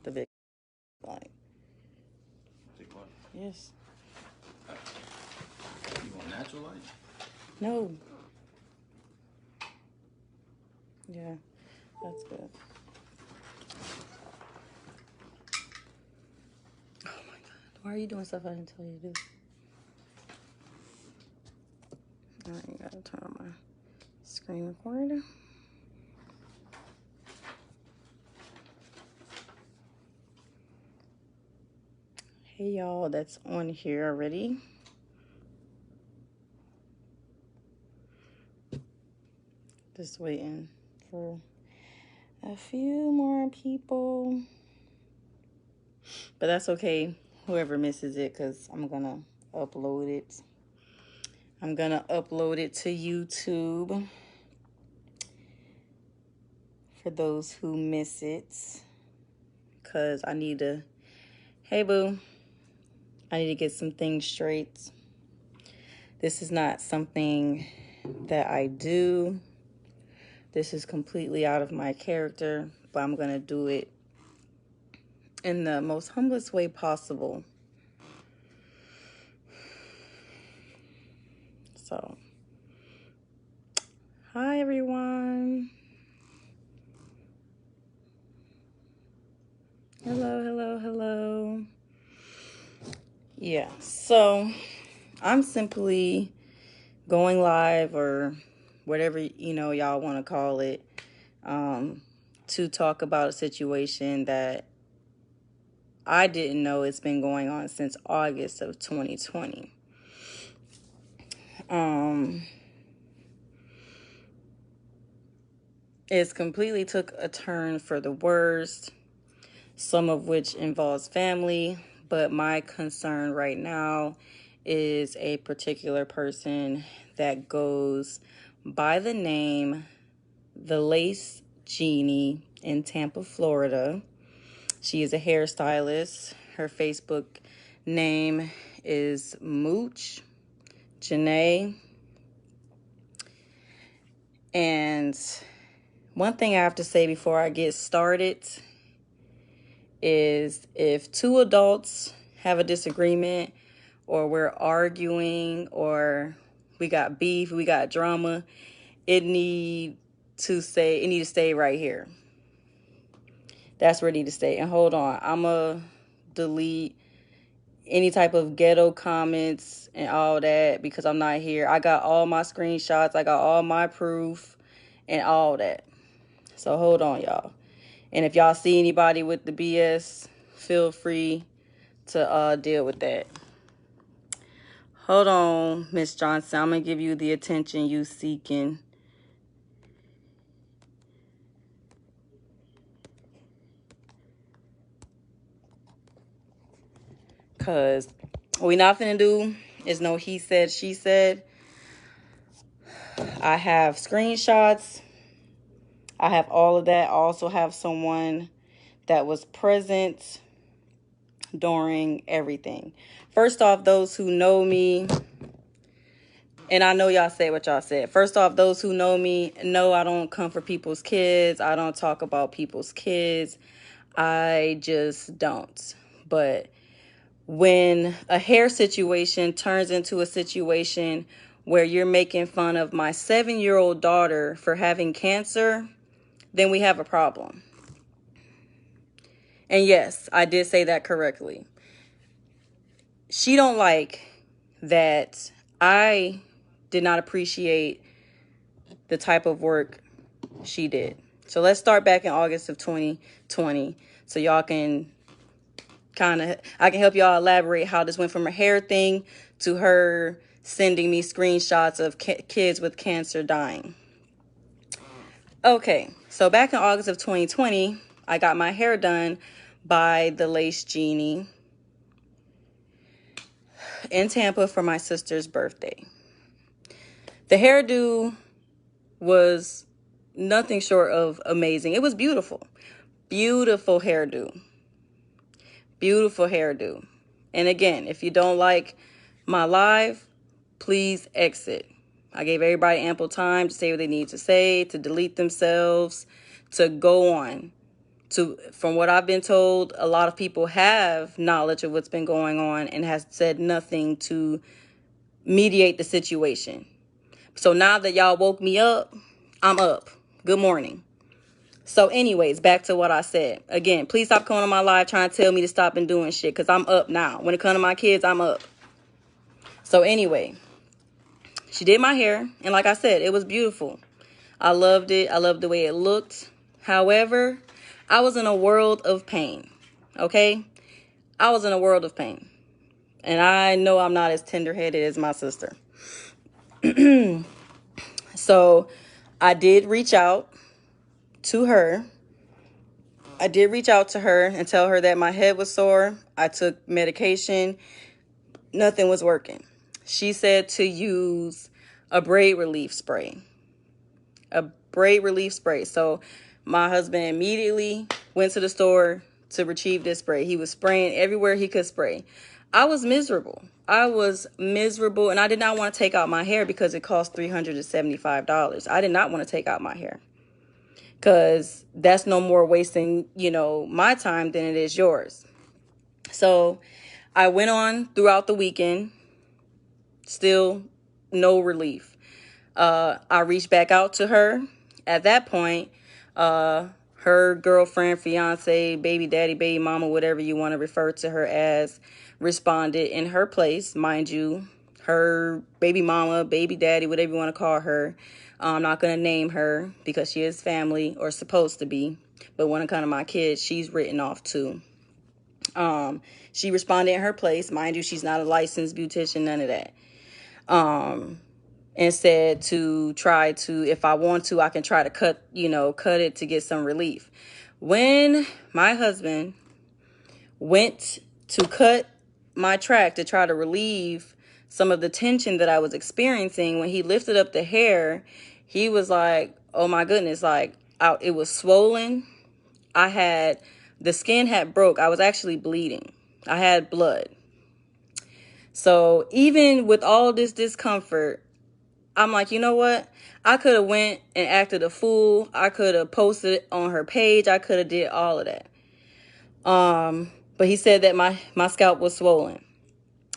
the big light. Big what? Yes. You want natural light? No. Yeah, that's good. Oh my God. Why are you doing stuff I didn't tell you to do? All right, you gotta turn on my screen recorder. Hey y'all, that's on here already. Just waiting for a few more people. But that's okay, whoever misses it, because I'm gonna upload it. I'm gonna upload it to YouTube for those who miss it. Because I need to, hey boo, I need to get some things straight. This is not something that I do. This is completely out of my character, but I'm gonna do it in the most humblest way possible. So, hi everyone. Hello, hello, hello. Yeah, so I'm simply going live, or whatever, y'all want to call it, to talk about a situation that I didn't know it's been going on since August of 2020. It's completely took a turn for the worst, some of which involves family, but my concern right now is a particular person that goes by the name the Lace Genie in Tampa, Florida. She is a hairstylist. Her Facebook name is Mooch, Giinè. And one thing I have to say before I get started is, if two adults have a disagreement, or we're arguing, or we got beef, we got drama, it need to stay right here. That's where it need to stay. And hold on, I'ma delete any type of ghetto comments and all that, because I'm not here. I got all my screenshots, I got all my proof and all that. So hold on, y'all. And if y'all see anybody with the BS, feel free to deal with that. Hold on, Miss Johnson. I'm gonna give you the attention you seeking. Cause we not finna do is no he said, she said. I have screenshots. I have all of that. I also have someone that was present during everything. First off, those who know me, and I know y'all said what y'all said. First off, those who know me know I don't come for people's kids. I don't talk about people's kids. I just don't. But when a hair situation turns into a situation where you're making fun of my 7-year-old daughter for having cancer, then we have a problem. And yes, I did say that correctly. She don't like that I did not appreciate the type of work she did. So let's start back in August of 2020, so y'all can I can help y'all elaborate how this went from a hair thing to her sending me screenshots of kids with cancer dying. Okay, so back in August of 2020, I got my hair done by the Lace Genie in Tampa for my sister's birthday. The hairdo was nothing short of amazing. It was beautiful. Beautiful hairdo. Beautiful hairdo. And again, if you don't like my live, please exit. I gave everybody ample time to say what they need to say, to delete themselves, to go on. From what I've been told, a lot of people have knowledge of what's been going on and has said nothing to mediate the situation. So now that y'all woke me up, I'm up. Good morning. So anyways, back to what I said. Again, please stop coming on my live trying to tell me to stop and doing shit, because I'm up now. When it comes to my kids, I'm up. So anyway, she did my hair. And like I said, it was beautiful. I loved it. I loved the way it looked. However, I was in a world of pain. Okay? I was in a world of pain. And I know I'm not as tender-headed as my sister. So I did reach out to her. I did reach out to her and tell her that my head was sore. I took medication. Nothing was working. She said to use a braid relief spray. A braid relief spray. So my husband immediately went to the store to retrieve this spray. He was spraying everywhere he could spray. I was miserable. And I did not want to take out my hair because it cost $375. I did not want to take out my hair, because that's no more wasting, my time than it is yours. So I went on throughout the weekend, still no relief. I reached back out to her. At that point, her girlfriend, fiance, baby daddy, baby mama, whatever you want to refer to her as, responded in her place. Mind you, her baby mama, baby daddy, whatever you want to call her. I'm not going to name her because she is family, or supposed to be. But when it comes to my kids, she's written off too. She responded in her place. Mind you, she's not a licensed beautician, none of that. And said to try to, if I want to, I can try to cut it to get some relief. When my husband went to cut my track to try to relieve some of the tension that I was experiencing, when he lifted up the hair, he was like, oh my goodness, it was swollen. The skin had broke. I was actually bleeding. I had blood. So even with all this discomfort, I'm like, you know what? I could have went and acted a fool. I could have posted it on her page. I could have did all of that. But he said that my scalp was swollen.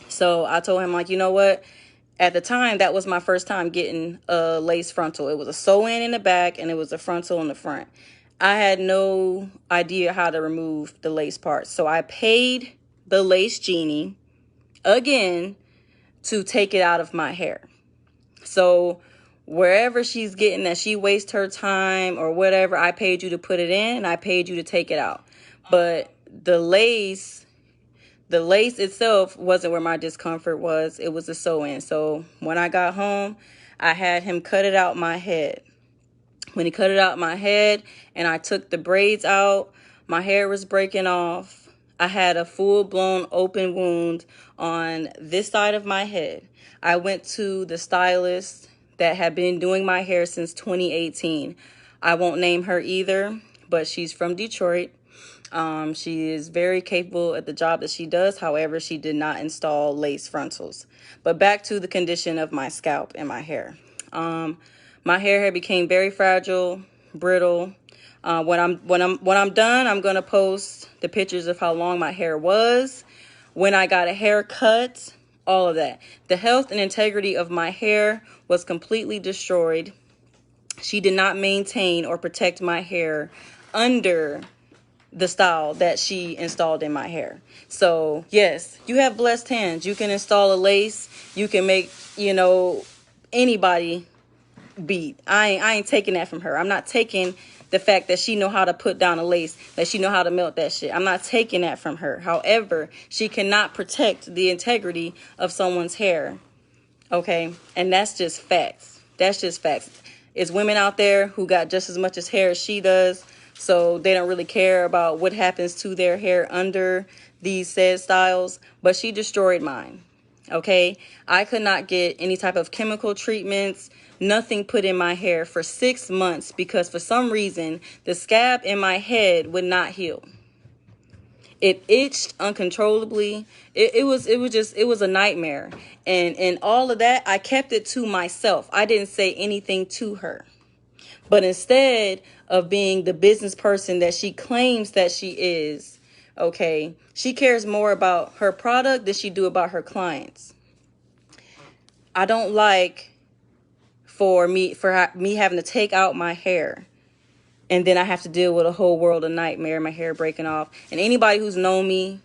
So I told him, like, you know what? At the time, that was my first time getting a lace frontal. It was a sew-in in the back, and it was a frontal in the front. I had no idea how to remove the lace parts. So I paid the Lace Genie again to take it out of my hair. So wherever she's getting that she wastes her time or whatever, I paid you to put it in and I paid you to take it out. But the lace itself wasn't where my discomfort was. It was the sew-in. So when I got home, I had him cut it out my head. When he cut it out my head and I took the braids out, my hair was breaking off. I had a full-blown open wound on this side of my head. I went to the stylist that had been doing my hair since 2018. I won't name her either, but she's from Detroit. She is very capable at the job that she does. However, she did not install lace frontals. But back to the condition of my scalp and my hair. My hair became very fragile, brittle. When I'm done, I'm gonna post the pictures of how long my hair was, when I got a haircut, all of that. The health and integrity of my hair was completely destroyed. She did not maintain or protect my hair under the style that she installed in my hair. So yes, you have blessed hands. You can install a lace. You can make, anybody beat. I ain't taking that from her. I'm not taking the fact that she know how to put down a lace, that she know how to melt that shit. I'm not taking that from her. However, she cannot protect the integrity of someone's hair. Okay? And that's just facts. That's just facts. It's women out there who got just as much as hair as she does, so they don't really care about what happens to their hair under these said styles, but she destroyed mine. Okay? I could not get any type of chemical treatments, nothing put in my hair for 6 months because for some reason the scab in my head would not heal. It itched uncontrollably. It was a nightmare. And all of that, I kept it to myself. I didn't say anything to her. But instead of being the business person that she claims that she is, okay, she cares more about her product than she do about her clients. I don't like for me having to take out my hair, and then I have to deal with a whole world of nightmare, my hair breaking off. And anybody who's known me,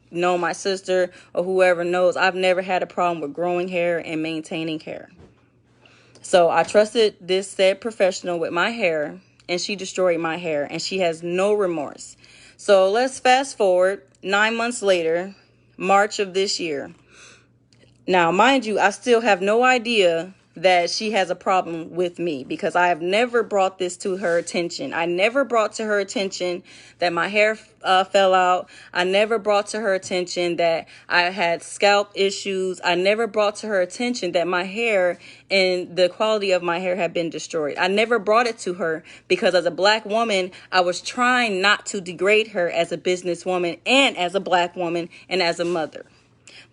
know my sister or whoever knows, I've never had a problem with growing hair and maintaining hair. So I trusted this said professional with my hair, and she destroyed my hair, and she has no remorse. So let's fast forward 9 months later, March of this year. Now, mind you, I still have no idea that she has a problem with me, because I have never brought this to her attention. I never brought to her attention that my hair fell out. I never brought to her attention that I had scalp issues. I never brought to her attention that my hair and the quality of my hair had been destroyed. I never brought it to her because as a black woman, I was trying not to degrade her as a businesswoman and as a black woman and as a mother.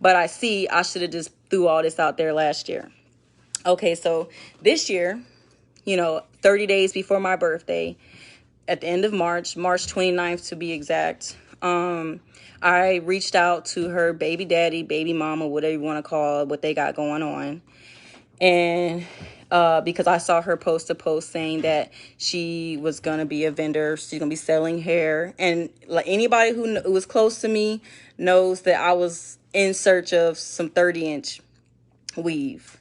But I should have just threw all this out there last year. Okay, so this year, 30 days before my birthday, at the end of March 29th to be exact, I reached out to her baby daddy, baby mama, whatever you want to call it, what they got going on. And because I saw her post a post saying that she was going to be a vendor, she's going to be selling hair. And like anybody who was close to me knows that I was in search of some 30-inch weave.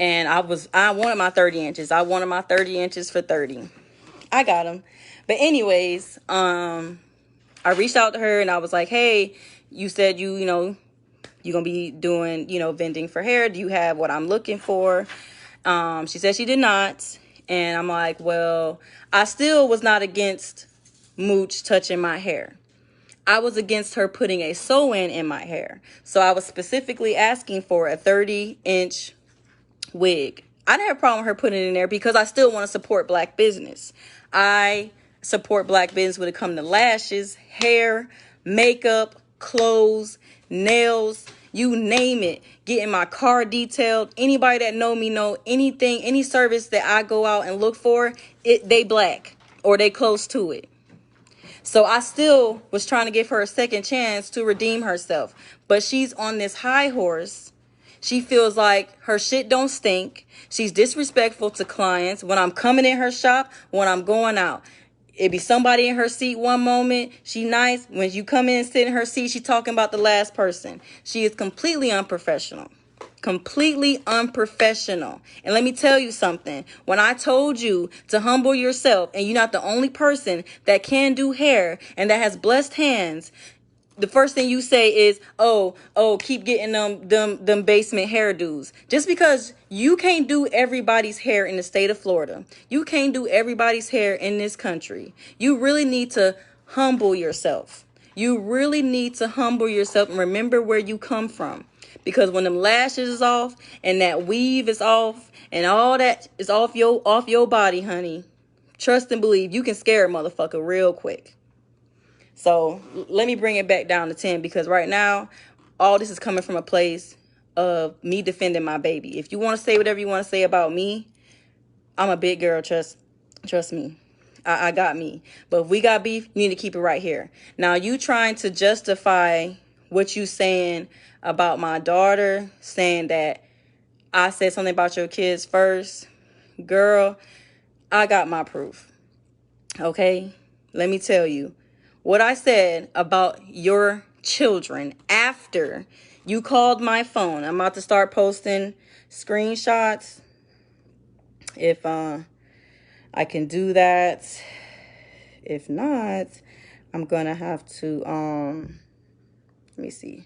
And I wanted my 30 inches. I wanted my 30 inches for 30. I got them. But anyways, I reached out to her and I was like, hey, you said you're going to be doing, vending for hair. Do you have what I'm looking for? She said she did not. And I'm like, well, I still was not against Mooch touching my hair. I was against her putting a sew-in in my hair. So I was specifically asking for a 30-inch wig. I didn't have a problem with her putting it in there because I still want to support black business. I support black business when it comes to lashes, hair, makeup, clothes, nails, you name it. Getting my car detailed. Anybody that know me know anything, any service that I go out and look for, they black or they close to it. So I still was trying to give her a second chance to redeem herself. But she's on this high horse. She feels like her shit don't stink. She's disrespectful to clients when I'm coming in her shop, when I'm going out. It be somebody in her seat one moment. She nice. When you come in and sit in her seat, she talking about the last person. She is completely unprofessional. Completely unprofessional. And let me tell you something. When I told you to humble yourself, and you're not the only person that can do hair and that has blessed hands, the first thing you say is, oh, keep getting them basement hairdos. Just because you can't do everybody's hair in the state of Florida, you can't do everybody's hair in this country, you really need to humble yourself. You really need to humble yourself and remember where you come from. Because when them lashes is off and that weave is off and all that is off your body, honey, trust and believe you can scare a motherfucker real quick. So let me bring it back down to 10, because right now, all this is coming from a place of me defending my baby. If you want to say whatever you want to say about me, I'm a big girl. Trust me. I got me. But if we got beef, you need to keep it right here. Now, you trying to justify what you saying about my daughter, saying that I said something about your kids first. Girl, I got my proof. Okay? Let me tell you. What I said about your children after you called my phone. I'm about to start posting screenshots. If I can do that. If not, I'm going to have to, let me see.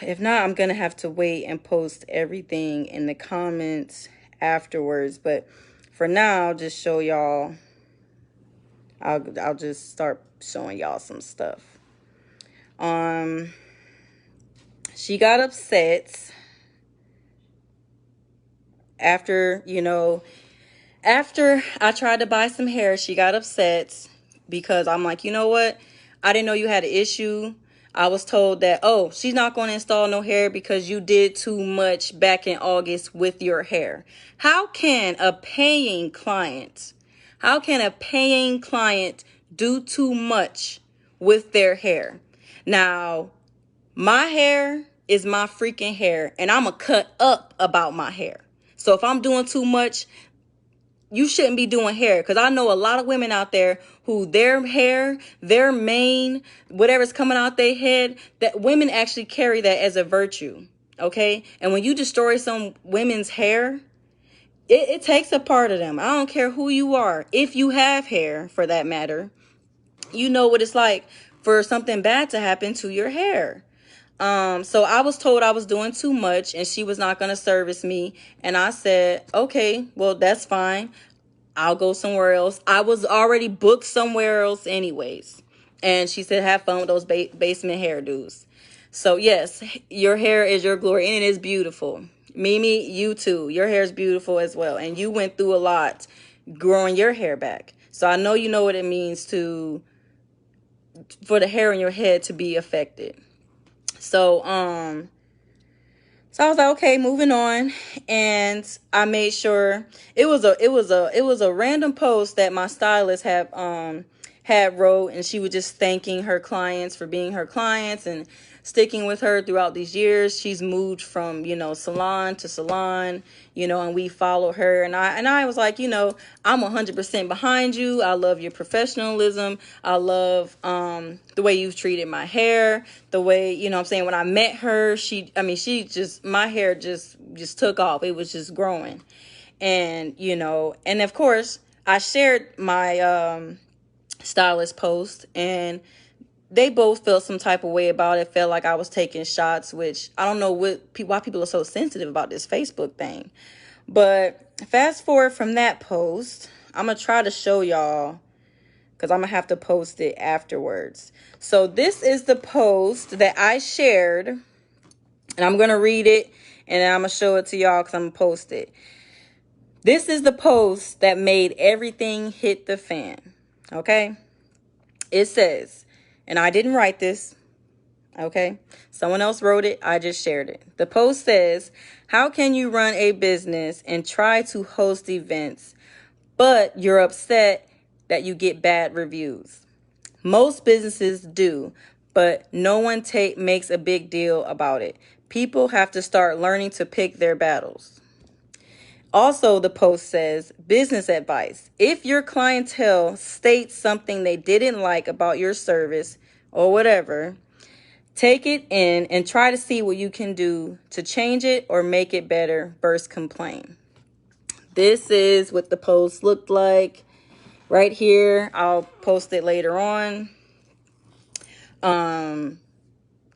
If not, I'm going to have to wait and post everything in the comments afterwards. But for now, I'll just show y'all. I'll just start showing y'all some stuff. She got upset after I tried to buy some hair. She got upset because I'm like, you know what? I didn't know you had an issue. I was told that, oh, she's not going to install no hair because you did too much back in August with your hair. How can a paying client do too much with their hair? Now, my hair is my freaking hair, and I'm going to cut up about my hair. So if I'm doing too much, you shouldn't be doing hair, because I know a lot of women out there who their hair, their mane, whatever's coming out their head, that women actually carry that as a virtue, okay? And when you destroy some women's hair, it takes a part of them. I don't care who you are. If you have hair, for that matter, you know what it's like for something bad to happen to your hair. So I was told I was doing too much and she was not going to service me. And I said, okay, well, that's fine. I'll go somewhere else. I was already booked somewhere else anyways. And she said, have fun with those basement hairdos. So yes, your hair is your glory and it is beautiful. Mimi, you too. Your hair is beautiful as well. And you went through a lot growing your hair back. So I know you know what it means for the hair in your head to be affected. So I was like, okay, moving on. And I made sure it was a random post that my stylist had wrote, and she was just thanking her clients for being her clients and sticking with her throughout these years. She's moved from, salon to salon, and we followed her. And I was like, I'm 100% behind you. I love your professionalism. I love the way you've treated my hair, the way, I'm saying, when I met her, my hair just took off. It was just growing. And, and of course I shared my stylist post, and they both felt some type of way about it. Felt like I was taking shots, which I don't know why people are so sensitive about this Facebook thing. But fast forward from that post, I'm going to try to show y'all, because I'm going to have to post it afterwards. So this is the post that I shared, and I'm going to read it, and then I'm going to show it to y'all because I'm going to post it. This is the post that made everything hit the fan, okay? It says, and I didn't write this, okay? Someone else wrote it. I just shared it. The post says, how can you run a business and try to host events, but you're upset that you get bad reviews? Most businesses do, but no one makes a big deal about it. People have to start learning to pick their battles. Also, the post says, business advice. If your clientele states something they didn't like about your service or whatever, take it in and try to see what you can do to change it or make it better versus complain. This is what the post looked like right here. I'll post it later on.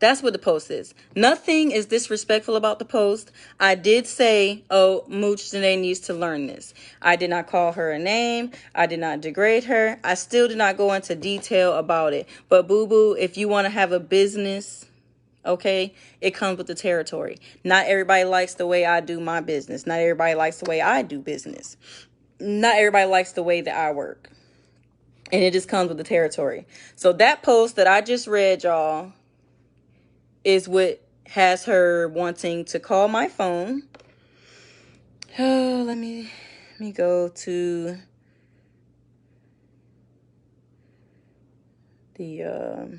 That's what the post is. Nothing is disrespectful about the post. I did say, oh, Mooch Giinè needs to learn this. I did not call her a name. I did not degrade her. I still did not go into detail about it. But boo-boo, if you want to have a business, okay, it comes with the territory. Not everybody likes the way I do my business. Not everybody likes the way I do business. Not everybody likes the way that I work. And it just comes with the territory. So that post that I just read, y'all, is what has her wanting to call my phone. Oh, let me go to the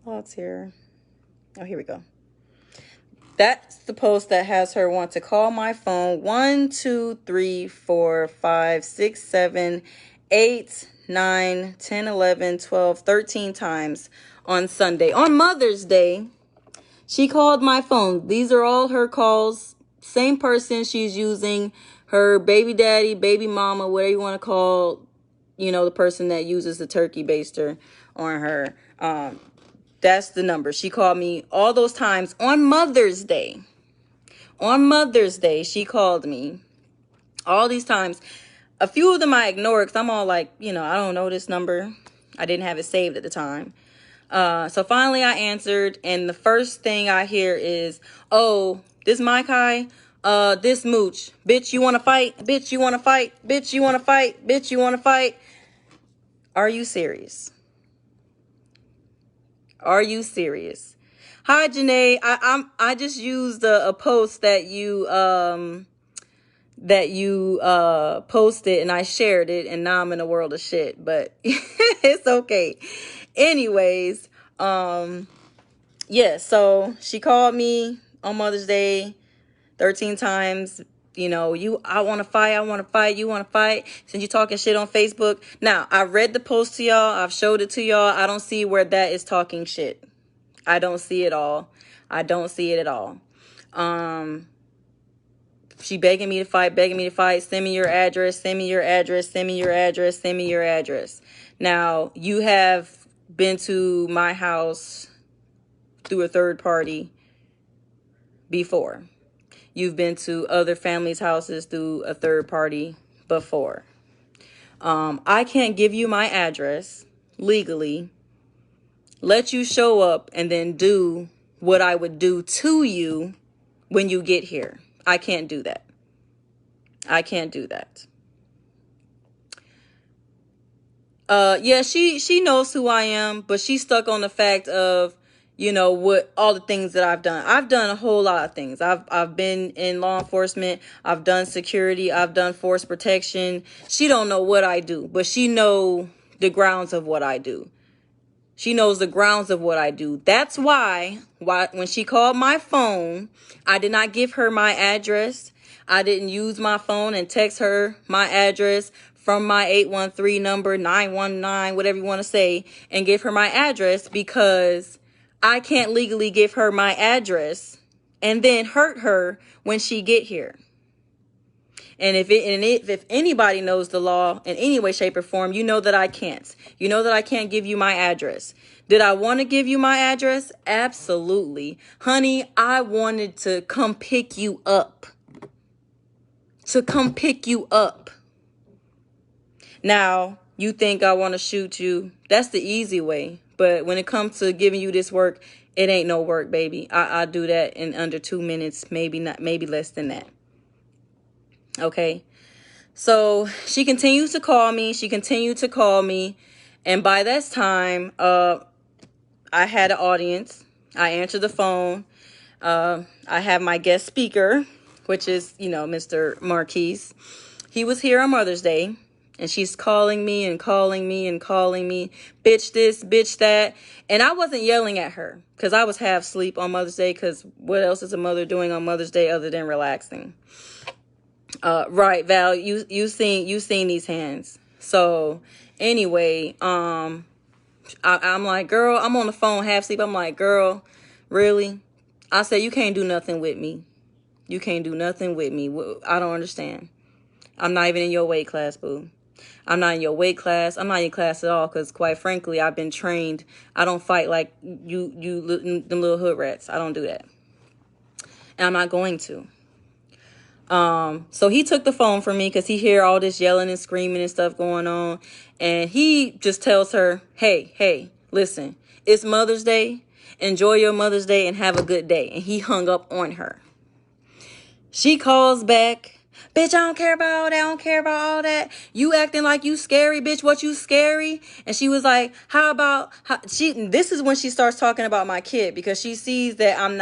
logs here. Oh, here we go. That's the post that has her want to call my phone 1, 2, 3, 4, 5, 6, 7, 8, 9, 10, 11, 12, 13 times on Sunday. On Mother's Day, she called my phone. These are all her calls. Same person. She's using her baby daddy, baby mama, whatever you want to call, the person that uses the turkey baster on her. That's the number. She called me all those times on Mother's Day. On Mother's Day, she called me all these times. A few of them I ignored because I'm all like, I don't know this number. I didn't have it saved at the time. So finally I answered, and the first thing I hear is, oh, this my Kai, this Mooch. Bitch, you want to fight? Bitch, you want to fight? Bitch, you want to fight? Bitch, you want to fight? Are you serious? Are you serious? Hi, Giinè. I just used a post that you posted, and I shared it, and now I'm in a world of shit, but it's okay. Anyways, yeah, so she called me on Mother's Day 13 times. You know, I want to fight, you want to fight, since you talking shit on Facebook. Now, I read the post to y'all, I've showed it to y'all. I don't see where that is talking shit. I don't see it all. I don't see it at all. She begging me to fight, send me your address, send me your address, send me your address, send me your address. Now, you have been to my house through a third party before. You've been to other families' houses through a third party before. I can't give you my address legally, let you show up, and then do what I would do to you when you get here. I can't do that. I can't do that. Yeah, she knows who I am, but she's stuck on the fact of, you know, what all the things that I've done. I've done a whole lot of things. I've been in law enforcement. I've done security. I've done force protection. She don't know what I do, but she know the grounds of what I do. She knows the grounds of what I do. That's why when she called my phone, I did not give her my address. I didn't use my phone and text her my address from my 813 number, 919, whatever you want to say, and give her my address, because I can't legally give her my address and then hurt her when she get here. And if anybody knows the law in any way, shape, or form, you know that I can't. You know that I can't give you my address. Did I want to give you my address? Absolutely. Honey, I wanted to come pick you up. Now, you think I want to shoot you. That's the easy way. But when it comes to giving you this work, it ain't no work, baby. I do that in under 2 minutes, maybe less than that. Okay? So she continues to call me. And by this time, I had an audience. I answered the phone. I have my guest speaker, which is, Mr. Marquise. He was here on Mother's Day, and she's calling me. Bitch this, bitch that. And I wasn't yelling at her, because I was half asleep on Mother's Day, because what else is a mother doing on Mother's Day other than relaxing? Right, Val, you seen these hands. So anyway, I'm like, girl, I'm on the phone half asleep. I'm like, girl, really? I said, you can't do nothing with me. You can't do nothing with me. I don't understand. I'm not even in your weight class, boo. I'm not in your weight class. I'm not in your class at all, because quite frankly, I've been trained. I don't fight like you them little hood rats. I don't do that. And I'm not going to. So he took the phone from me, because he hear all this yelling and screaming and stuff going on. And he just tells her, hey, listen, it's Mother's Day. Enjoy your Mother's Day and have a good day. And he hung up on her. She calls back. Bitch, I don't care about all that. You acting like you scary, bitch. What, you scary? And she was like, this is when she starts talking about my kid, because she sees that I'm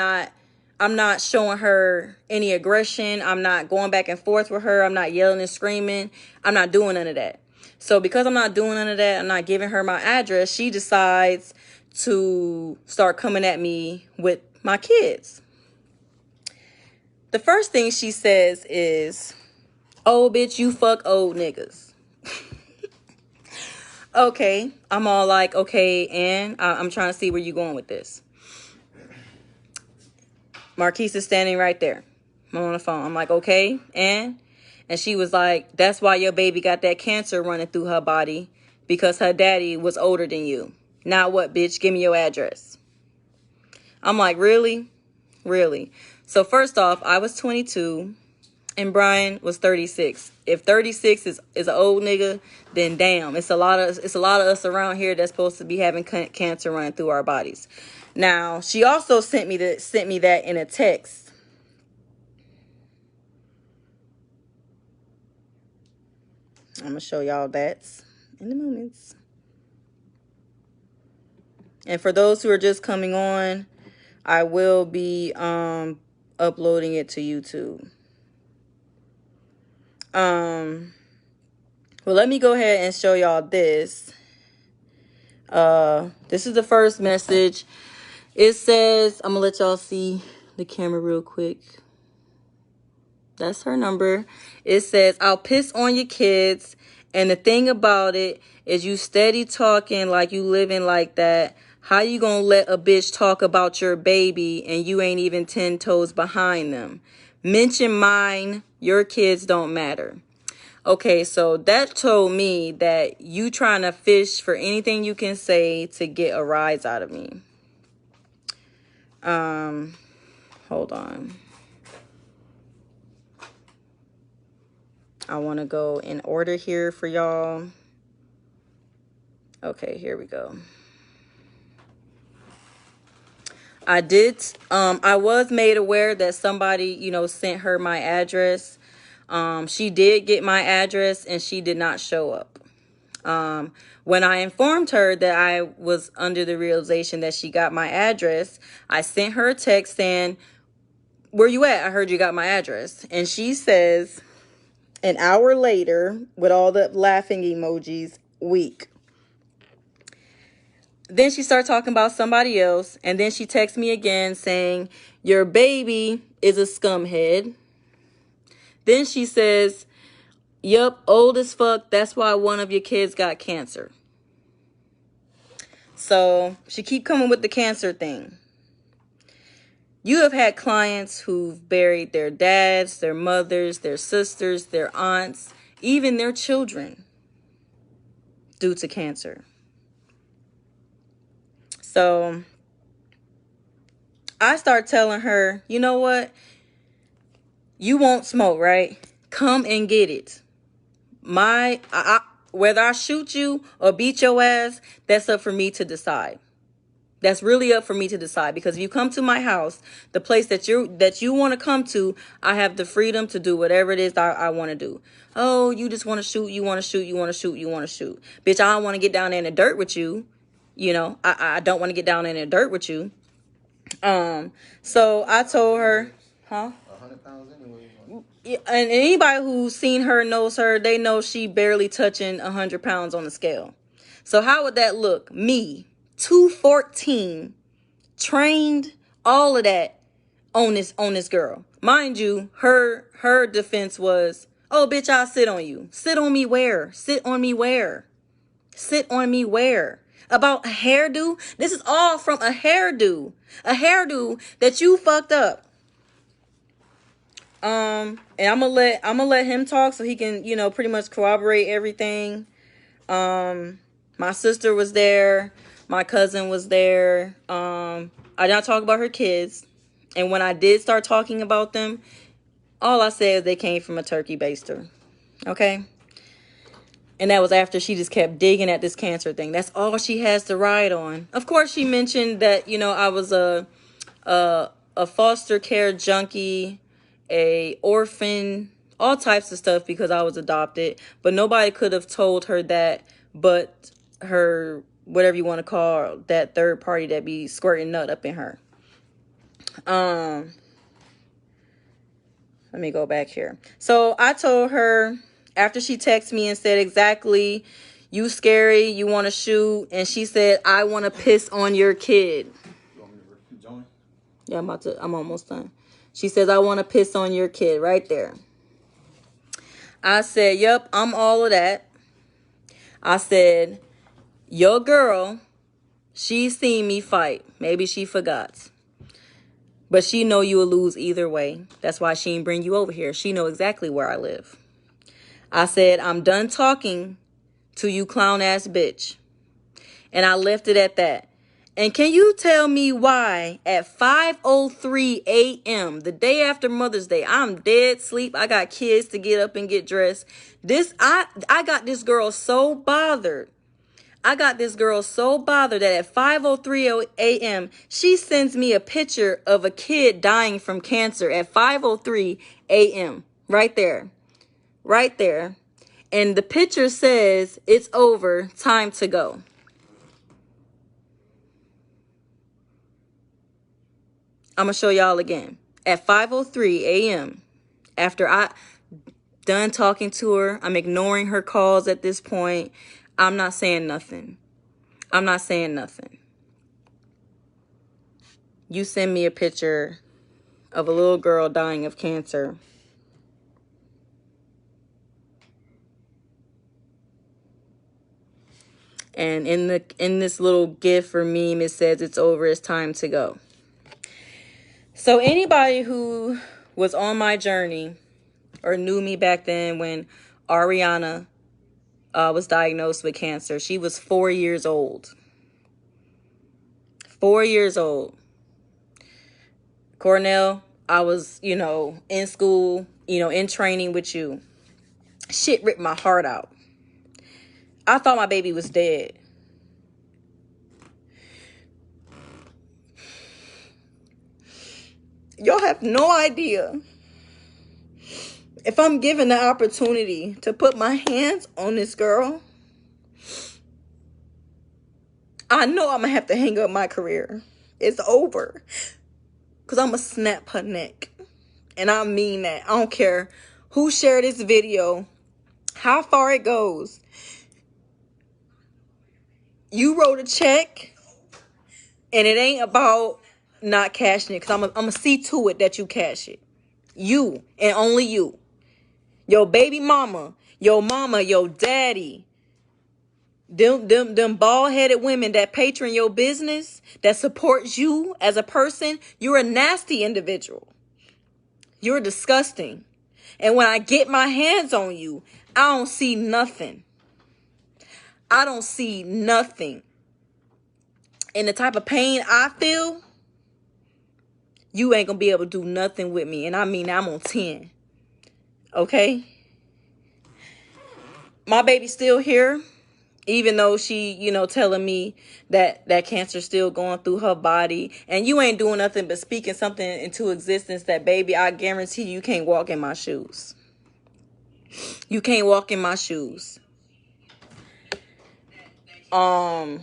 not showing her any aggression. I'm not going back and forth with her. I'm not yelling and screaming. I'm not doing none of that. So because I'm not doing none of that, I'm not giving her my address, she decides to start coming at me with my kids. The first thing she says is, oh, bitch, you fuck old niggas. Okay. I'm all like, okay, and I'm trying to see where you going with this. Marquise is standing right there. I'm on the phone. I'm like, okay, and she was like, that's why your baby got that cancer running through her body, because her daddy was older than you. Now what, bitch? Give me your address. I'm like, really? So first off, I was 22 and Brian was 36. If 36 is an old nigga, then damn, it's a lot of us around here that's supposed to be having cancer running through our bodies. Now, she also sent me that in a text. I'm gonna show y'all that in a moment. And for those who are just coming on, I will be uploading it to YouTube. Well, let me go ahead and show y'all this. This is the first message. It says, I'm gonna let y'all see the camera real quick. That's her number. It says, I'll piss on your kids. And the thing about it is you steady talking like you living like that. How you gonna let a bitch talk about your baby and you ain't even 10 toes behind them? Mention mine. Your kids don't matter. Okay, so that told me that you trying to fish for anything you can say to get a rise out of me. Hold on. I want to go in order here for y'all. Okay, here we go. I was made aware that somebody, sent her my address. She did get my address and she did not show up. When I informed her that I was under the realization that she got my address, I sent her a text saying, where you at? I heard you got my address. And she says, an hour later, with all the laughing emojis, weak. Then she started talking about somebody else. And then she texts me again saying, your baby is a scumhead. Then she says, yup, old as fuck. That's why one of your kids got cancer. So she keep coming with the cancer thing. You have had clients who've buried their dads, their mothers, their sisters, their aunts, even their children due to cancer. So I start telling her, you know what? You won't smoke, right? Come and get it. Whether I shoot you or beat your ass, that's up for me to decide. That's really up for me to decide, because if you come to my house, the place that you want to come to, I have the freedom to do whatever it is that I want to do. Oh, you just want to shoot, you want to shoot, you want to shoot, you want to shoot. Bitch, I don't want to get down there in the dirt with you. I don't want to get down in the dirt with you. So I told her, huh? 100 pounds anyway. And anybody who's seen her knows her. They know she barely touching 100 pounds on the scale. So how would that look? Me, 214, trained, all of that on this girl. Mind you, her defense was, oh bitch, I'll sit on you. Sit on me where? Sit on me where? Sit on me where? About a hairdo? This is all from a hairdo. A hairdo that you fucked up. And I'm gonna let him talk so he can, pretty much corroborate everything. My sister was there, my cousin was there. I did not talk about her kids. And when I did start talking about them, all I said is they came from a turkey baster. Okay? And that was after she just kept digging at this cancer thing. That's all she has to ride on. Of course, she mentioned that, I was a foster care junkie, a orphan, all types of stuff because I was adopted. But nobody could have told her that but her, whatever you want to call that third party that be squirting nut up in her. Let me go back here. So I told her, after she texted me and said exactly, you scary, you want to shoot. And she said, I want to piss on your kid. You want me to join? Yeah, I'm almost done. She says, I want to piss on your kid right there. I said, yep, I'm all of that. I said, your girl, she seen me fight. Maybe she forgot. But she know you will lose either way. That's why she didn't bring you over here. She know exactly where I live. I said, I'm done talking to you clown ass bitch. And I left it at that. And can you tell me why at 5:03 a.m., the day after Mother's Day, I'm dead sleep. I got kids to get up and get dressed. I got this girl so bothered. I got this girl so bothered that at 5:03 a.m., she sends me a picture of a kid dying from cancer at 5:03 a.m. Right there. Right there. And the picture says, it's over, time to go. I'm going to show y'all again. At 5:03 a.m., after I done talking to her, I'm ignoring her calls at this point. I'm not saying nothing. I'm not saying nothing. You send me a picture of a little girl dying of cancer. And in this little GIF or meme, it says it's over, it's time to go. So anybody who was on my journey or knew me back then when Ariana was diagnosed with cancer, she was 4 years old. 4 years old. Cornell, I was, in school, in training with you. Shit ripped my heart out. I thought my baby was dead. Y'all have no idea. If I'm given the opportunity to put my hands on this girl, I know I'm going to have to hang up my career. It's over. Because I'm going to snap her neck. And I mean that. I don't care who shared this video, how far it goes. You wrote a check, and it ain't about not cashing it. Because I'm going to see to it that you cash it. You, and only you. Your baby mama, your daddy. Them bald-headed women that patron your business, that supports you as a person, you're a nasty individual. You're disgusting. And when I get my hands on you, I don't see nothing. I don't see nothing. And the type of pain I feel, you ain't gonna be able to do nothing with me. And I mean, I'm on 10. Okay? My baby's still here. Even though she, telling me that cancer's still going through her body. And you ain't doing nothing but speaking something into existence that, baby, I guarantee you can't walk in my shoes. You can't walk in my shoes. I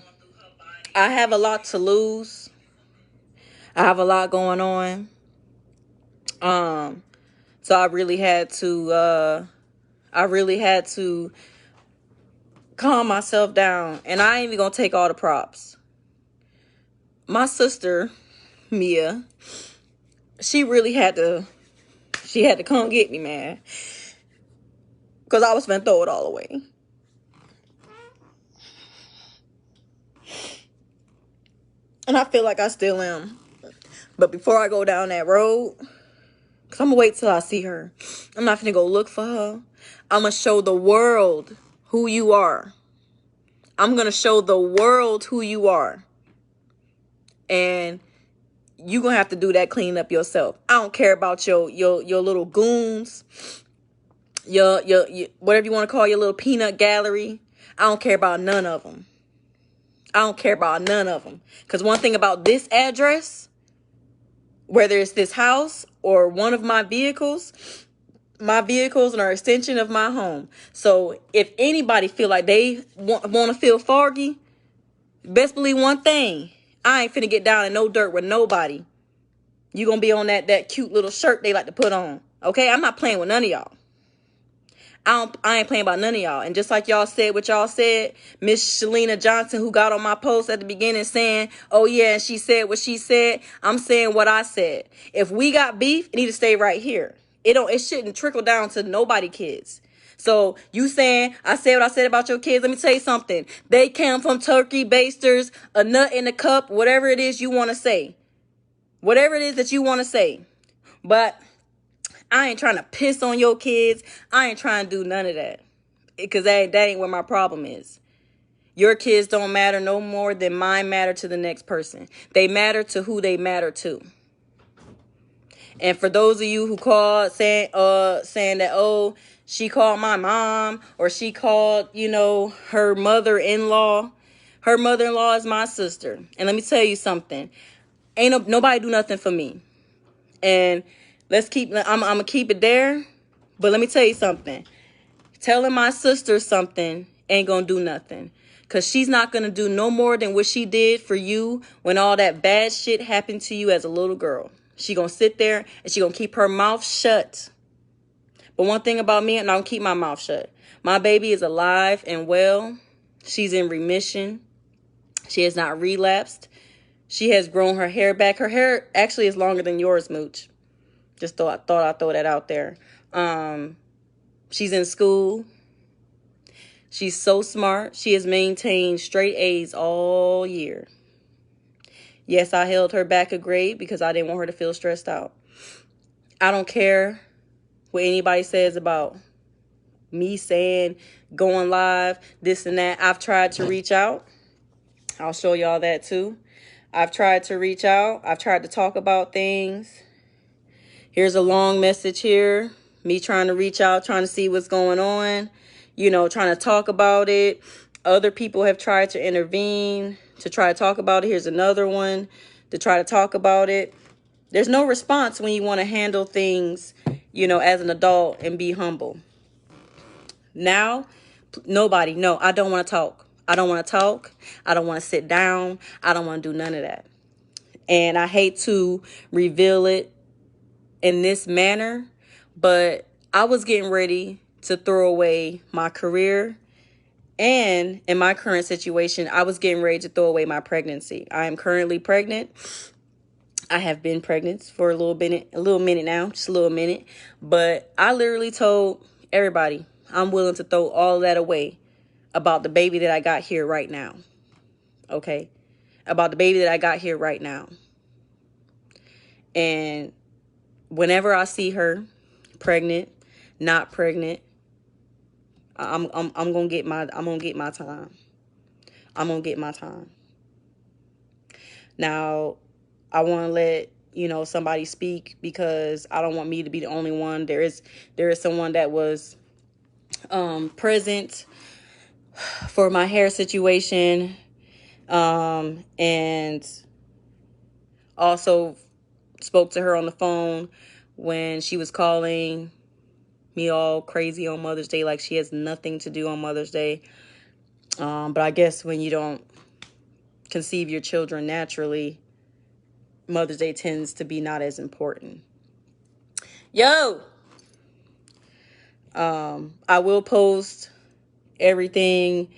have a lot to lose. I have a lot going on. So I really had to calm myself down. And I ain't even gonna take all the props. My sister, Mia, she had to come get me, man. Because I was finna throw it all away. And I feel like I still am. But before I go down that road, because I'm gonna wait till I see her. I'm not finna go look for her. I'm gonna show the world who you are. I'm gonna show the world who you are. And you gonna have to do that cleaning up yourself. I don't care about your little goons, your whatever you want to call your little peanut gallery. I don't care about none of them. I don't care about none of them. Because one thing about this address, whether it's this house or one of my vehicles are an extension of my home. So if anybody feel like they want to feel foggy, best believe one thing. I ain't finna get down in no dirt with nobody. You gonna be on that cute little shirt they like to put on. Okay? I'm not playing with none of y'all. I ain't playing about none of y'all. And just like y'all said what y'all said, Miss Shalina Johnson, who got on my post at the beginning saying, oh yeah, and she said what she said, I'm saying what I said. If we got beef, it need to stay right here. It shouldn't trickle down to nobody kids. So you saying I said what I said about your kids, let me tell you something. They came from turkey basters, a nut in a cup, whatever it is you want to say. Whatever it is that you want to say. But I ain't trying to piss on your kids. I ain't trying to do none of that. Because that ain't where my problem is. Your kids don't matter no more than mine matter to the next person. They matter to who they matter to. And for those of you who called saying that, oh, she called my mom or she called, her mother-in-law. Her mother-in-law is my sister. And let me tell you something. Nobody do nothing for me. And I'm going to keep it there. But let me tell you something. Telling my sister something ain't going to do nothing. Because she's not going to do no more than what she did for you when all that bad shit happened to you as a little girl. She gonna sit there and she gonna keep her mouth shut. But one thing about me, and I don't keep my mouth shut. My baby is alive and well. She's in remission. She has not relapsed. She has grown her hair back. Her hair actually is longer than yours, Mooch. Just thought I'd throw that out there. She's in school. She's so smart. She has maintained straight A's all year. Yes, I held her back a grade because I didn't want her to feel stressed out. I don't care what anybody says about me saying going live, this and that. I've tried to reach out. I'll show y'all that too. I've tried to reach out. I've tried to talk about things. Here's a long message here. Me trying to reach out, trying to see what's going on. You know, trying to talk about it. Other people have tried to intervene to try to talk about it. Here's another one to try to talk about it. There's no response when you want to handle things, you know, as an adult and be humble. Now, nobody, no, I don't want to talk. I don't want to talk. I don't want to sit down. I don't want to do none of that. And I hate to reveal it in this manner, but I was getting ready to throw away my career. And in my current situation, I was getting ready to throw away my pregnancy. I am currently pregnant. I have been pregnant for a little minute now, just a little minute. But I literally told everybody I'm willing to throw all that away about the baby that I got here right now. Okay? About the baby that I got here right now. And whenever I see her pregnant, not pregnant, I'm gonna get my time. I'm gonna get my time. Now, I want to let somebody speak because I don't want me to be the only one. There is someone that was present for my hair situation, and also spoke to her on the phone when she was calling me all crazy on Mother's Day, like she has nothing to do on Mother's Day. But I guess when you don't conceive your children naturally, Mother's Day tends to be not as important. Yo! I will post everything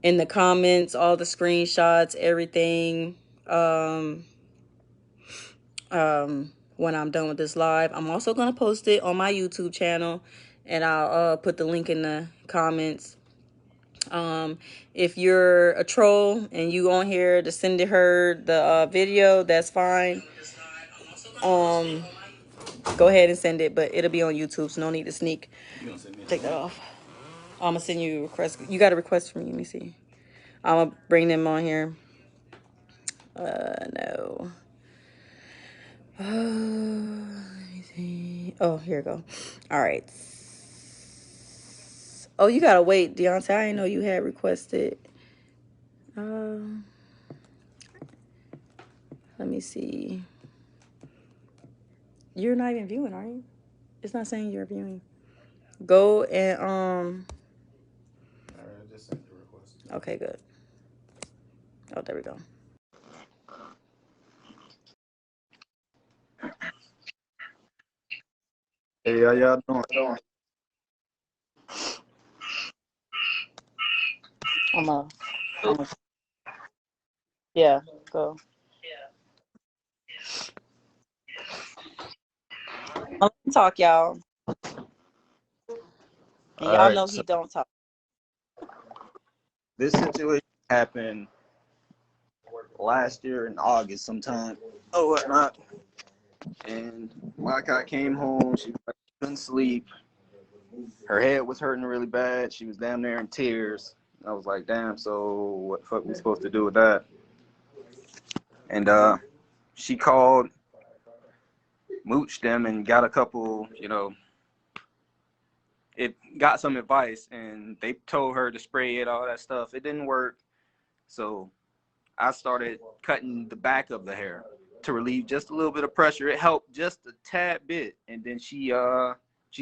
in the comments, all the screenshots, everything, when I'm done with this live. I'm also going to post it on my YouTube channel, and I'll put the link in the comments. If you're a troll and you on here to send her the video, that's fine. Go ahead and send it, but it'll be on YouTube, so no need to sneak. Take that off. I'm gonna send you a request. You got a request from me. Let me see. I'm gonna bring them on here. No. Let me see. Oh, here we go. All right. Oh, you gotta wait, Deontay. I didn't know you had requested. Let me see. You're not even viewing, are you? It's not saying you're viewing. Go and I just sent the request. Okay, good. Oh, there we go. Hey, how y'all doing? I'm a, yeah, go. Let me talk, y'all. And y'all know he don't talk. This situation happened last year in August sometime. Oh, whatnot. And like I came home, she couldn't sleep. Her head was hurting really bad. She was damn near in tears. I was like, damn, so what the fuck we supposed to do with that? And she called, mooched them, and got a couple, it got some advice, and they told her to spray it, all that stuff. It didn't work. So I started cutting the back of the hair to relieve just a little bit of pressure. It helped just a tad bit. And then she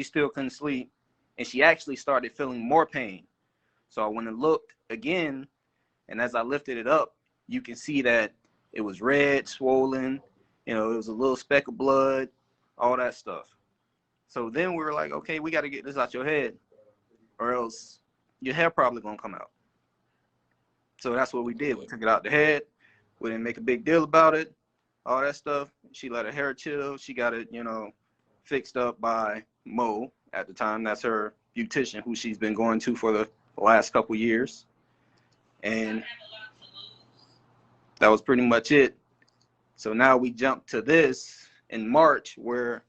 still couldn't sleep, and she actually started feeling more pain. So I went and looked again, and as I lifted it up, you can see that it was red, swollen, It was a little speck of blood, all that stuff. So then we were like, okay, we got to get this out your head, or else your hair probably gonna come out. So that's what we did. We took it out the head. We didn't make a big deal about it, all that stuff. She let her hair chill. She got it, fixed up by Mo at the time. That's her beautician, who she's been going to for the last couple years. And that was pretty much it. So now we jump to this in March where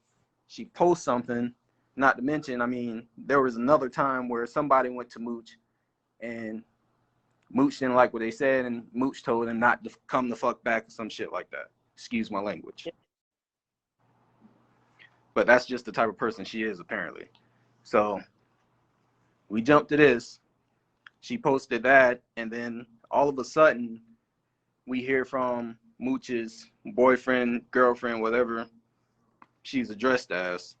she posts something. Not to mention, I mean, there was another time where somebody went to Mooch and Mooch didn't like what they said, and Mooch told him not to come the fuck back or some shit like that. Excuse my language. But that's just the type of person she is, apparently. So we jumped to this. She posted that, and then all of a sudden, we hear from Mooch's boyfriend, girlfriend, whatever she's addressed as,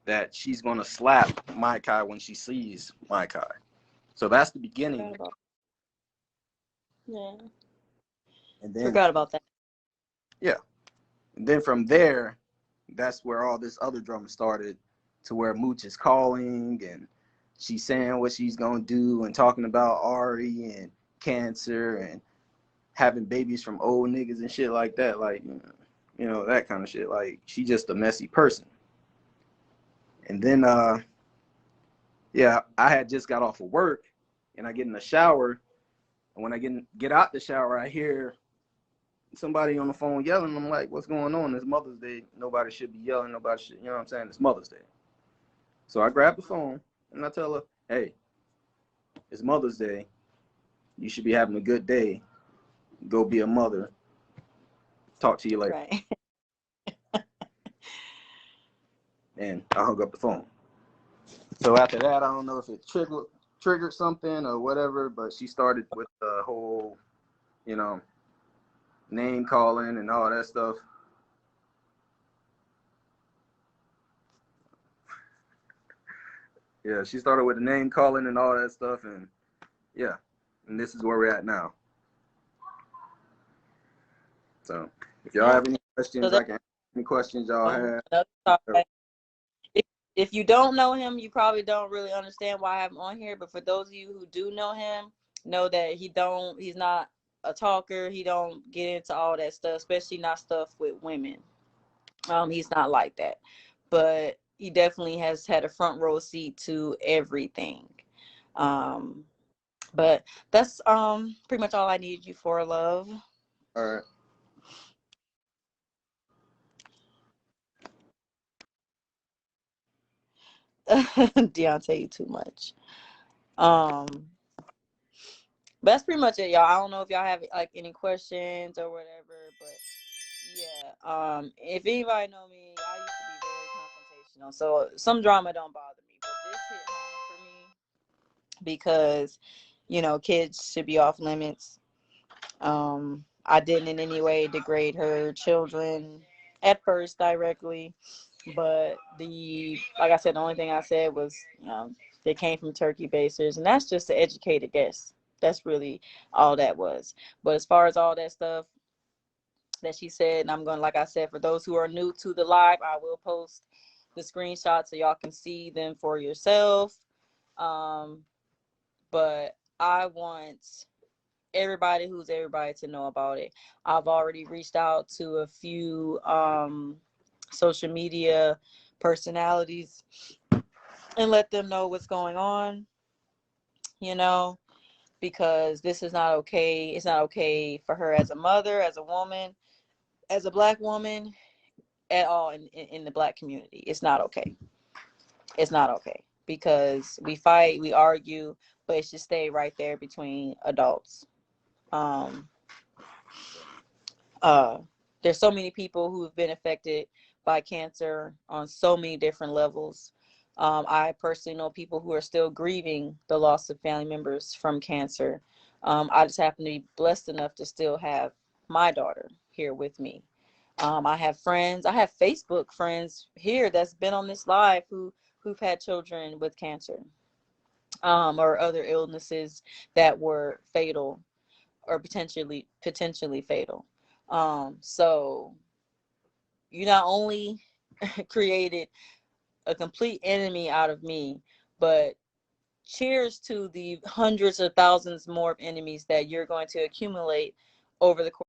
that she's going to slap Mai Kai when she sees Mai Kai. So that's the beginning. Yeah. And then Forgot about that. Yeah. And then from there, that's where all this other drama started, to where Mooch is calling and she's saying what she's going to do and talking about Ari and cancer and having babies from old niggas and shit like that. Like, that kind of shit. Like, she's just a messy person. And then, I had just got off of work and I get in the shower. And when I get out the shower, I hear somebody on the phone yelling. I'm like, what's going on? It's Mother's Day. Nobody should be yelling. Nobody should, you know what I'm saying? It's Mother's Day. So I grab the phone and I tell her, hey, it's Mother's Day. You should be having a good day. Go be a mother. Talk to you later. Right. And I hung up the phone. So after that, I don't know if it triggered something or whatever, but she started with the whole, name calling and all that stuff. Yeah, she started with the name calling and all that stuff, and yeah, and this is where we're at now. So if y'all have any questions, I can answer any questions y'all have. If you don't know him, you probably don't really understand why I have him on here. But for those of you who do know him, know that he's not a talker. He don't get into all that stuff, especially not stuff with women. He's not like that. But he definitely has had a front row seat to everything. But that's pretty much all I needed you for, love. All right. Deontay, you too much. But that's pretty much it, y'all. I don't know if y'all have like any questions or whatever, but yeah. If anybody know me, I used to be very confrontational, so some drama don't bother me. But this hit home for me because, kids should be off limits. I didn't in any way degrade her children at first directly, but like I said, the only thing I said was, they came from turkey basers, and that's just to educate a guest. That's really all that was. But as far as all that stuff that she said, and I'm going to, like I said, for those who are new to the live, I will post the screenshots so y'all can see them for yourself. But I want everybody to know about it. I've already reached out to a few social media personalities and let them know what's going on, because this is not okay. It's not okay for her as a mother, as a woman, as a Black woman at all in the Black community. It's not okay. It's not okay, because we fight, we argue, but it should stay right there between adults. There's so many people who have been affected by cancer on so many different levels. I personally know people who are still grieving the loss of family members from cancer. I just happen to be blessed enough to still have my daughter here with me. I have Facebook friends here that's been on this live who've had children with cancer, or other illnesses that were fatal or potentially fatal. So You not only created a complete enemy out of me, but cheers to the hundreds of thousands more of enemies that you're going to accumulate over the course